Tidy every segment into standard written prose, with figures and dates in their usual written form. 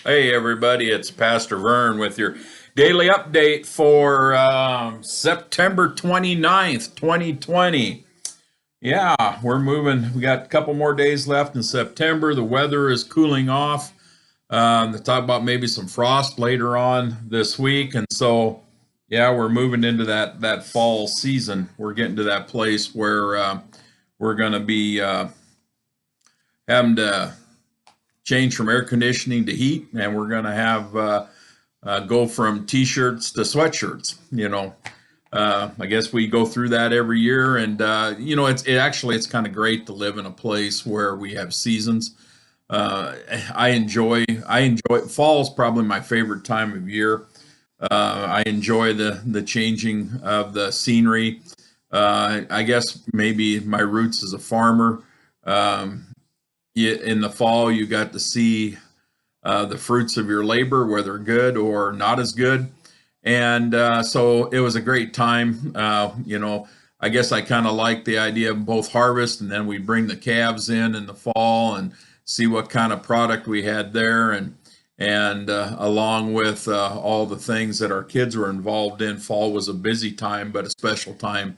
Hey, everybody, it's Pastor Vern with your daily update for September 29th, 2020. Yeah, we're moving. We got a couple more days left in September. The weather is cooling off. They talk about maybe some frost later on this week. And so, yeah, we're moving into that fall season. We're getting to that place where we're going to be having to change from air conditioning to heat, and we're going to have go from t-shirts to sweatshirts. I guess we go through that every year, and it's kind of great to live in a place where we have seasons. I enjoy fall is probably my favorite time of year. I enjoy the changing of the scenery. I guess maybe my roots as a farmer. Um, in the fall, you got to see the fruits of your labor, whether good or not as good. And so it was a great time. I guess I kind of like the idea of both harvest, and then we bring the calves in the fall and see what kind of product we had there, and along with all the things that our kids were involved in. Fall was a busy time, but a special time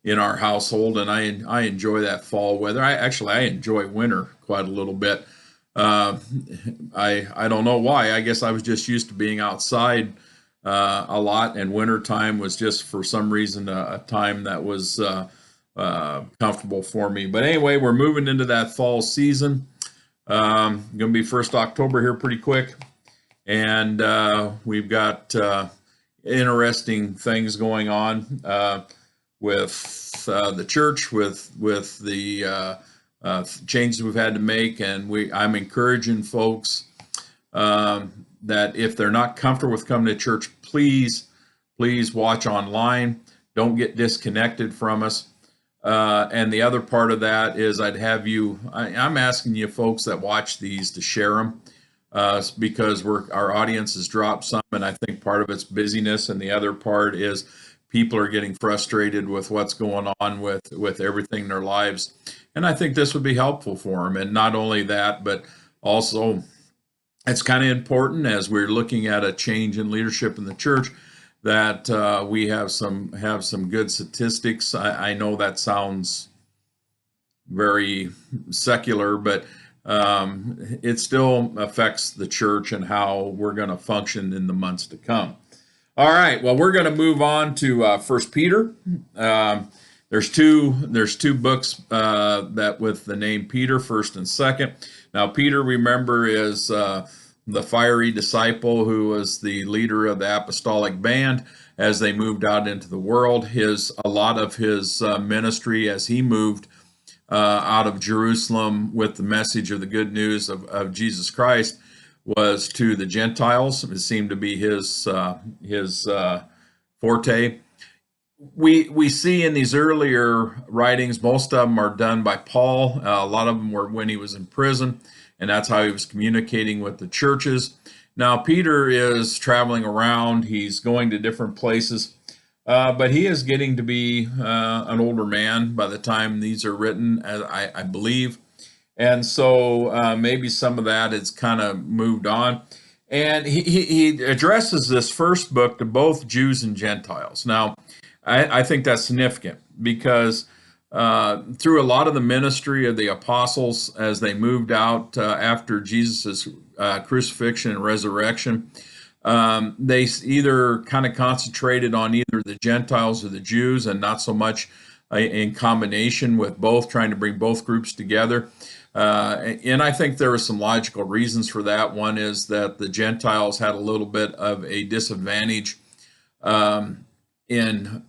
in our household, and I enjoy that fall weather. I enjoy winter quite a little bit. Uh, I don't know why. I guess I was just used to being outside a lot, and winter time was just for some reason a time that was comfortable for me. But anyway, we're moving into that fall season. Going to be first October here pretty quick, and we've got interesting things going on with the church, with the changes we've had to make, and I'm encouraging folks that if they're not comfortable with coming to church, please watch online. Don't get disconnected from us. And the other part of that is I'm asking you folks that watch these to share them because our audience has dropped some, and I think part of it's busyness, and the other part is people are getting frustrated with what's going on with everything in their lives. And I think this would be helpful for them. And not only that, but also it's kind of important as we're looking at a change in leadership in the church that we have some good statistics. I know that sounds very secular, but it still affects the church and how we're going to function in the months to come. All right. Well, we're going to move on to First Peter. There's two books that with the name Peter, first and second. Now, Peter, remember, is the fiery disciple who was the leader of the apostolic band as they moved out into the world. A lot of his ministry as he moved out of Jerusalem with the message of the good news of Jesus Christ was to the Gentiles. It seemed to be his forte. We see in these earlier writings, most of them are done by Paul. A lot of them were when he was in prison, and that's how he was communicating with the churches. Now, Peter is traveling around. He's going to different places, but he is getting to be an older man by the time these are written, I believe. And so maybe some of that has kind of moved on. And he addresses this first book to both Jews and Gentiles. Now, I think that's significant because through a lot of the ministry of the apostles as they moved out after Jesus' crucifixion and resurrection, they either kind of concentrated on either the Gentiles or the Jews and not so much in combination with both, trying to bring both groups together. And I think there are some logical reasons for that. One is that the Gentiles had a little bit of a disadvantage in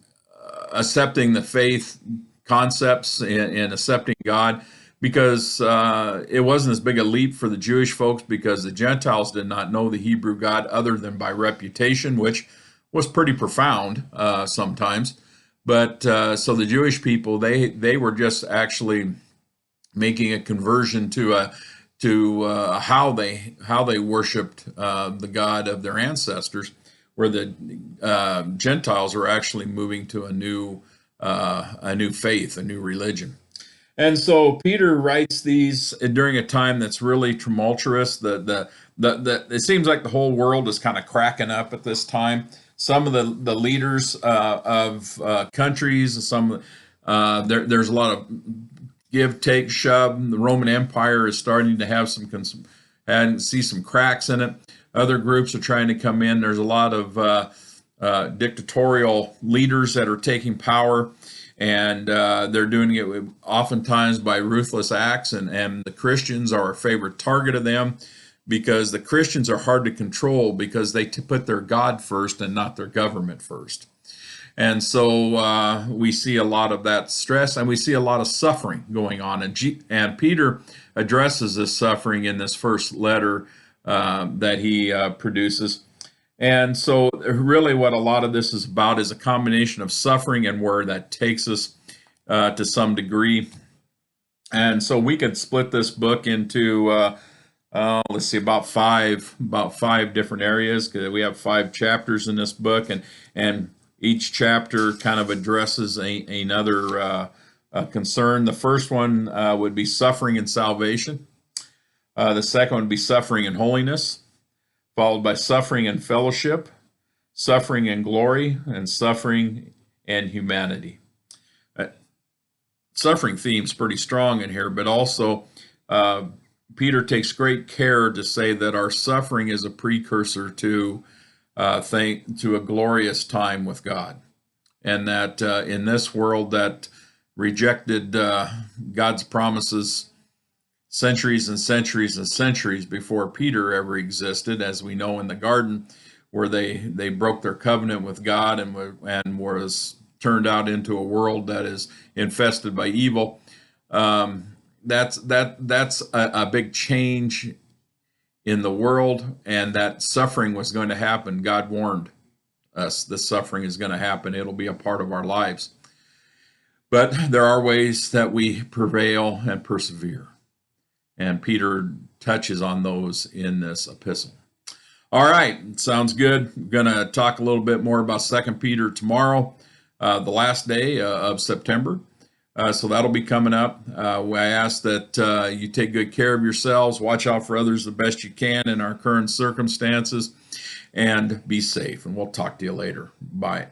accepting the faith concepts and accepting God, because it wasn't as big a leap for the Jewish folks because the Gentiles did not know the Hebrew God other than by reputation, which was pretty profound sometimes. But so the Jewish people, they were just actually making a conversion to how they worshipped the God of their ancestors, where the Gentiles are actually moving to a new faith, a new religion. And so Peter writes these during a time that's really tumultuous. It seems like the whole world is kind of cracking up at this time. Some of the leaders of countries, there's a lot of give, take, shove. The Roman Empire is starting to have and see some cracks in it. Other groups are trying to come in. There's a lot of dictatorial leaders that are taking power, and they're doing it oftentimes by ruthless acts, and the Christians are a favorite target of them because the Christians are hard to control because they put their God first and not their government first. And so we see a lot of that stress, and we see a lot of suffering going on. And Peter addresses this suffering in this first letter that he produces. And so, really, what a lot of this is about is a combination of suffering and where that takes us to some degree. And so, we could split this book into, let's see, about five different areas. 'Cause we have 5 chapters in this book, and each chapter kind of addresses another concern. The first one would be suffering and salvation. The second one would be suffering and holiness, followed by suffering and fellowship, suffering and glory, and suffering and humanity. Suffering theme's pretty strong in here, but also Peter takes great care to say that our suffering is a precursor to a glorious time with God, and that in this world that rejected God's promises centuries and centuries and centuries before Peter ever existed, as we know in the garden, where they broke their covenant with God and was turned out into a world that is infested by evil. That's a big change in the world, and that suffering was going to happen. God warned us this suffering is going to happen. It'll be a part of our lives. But there are ways that we prevail and persevere. And Peter touches on those in this epistle. All right, sounds good. I'm going to talk a little bit more about 2 Peter tomorrow, the last day of September. So that'll be coming up. I ask that you take good care of yourselves, watch out for others the best you can in our current circumstances, and be safe. And we'll talk to you later. Bye.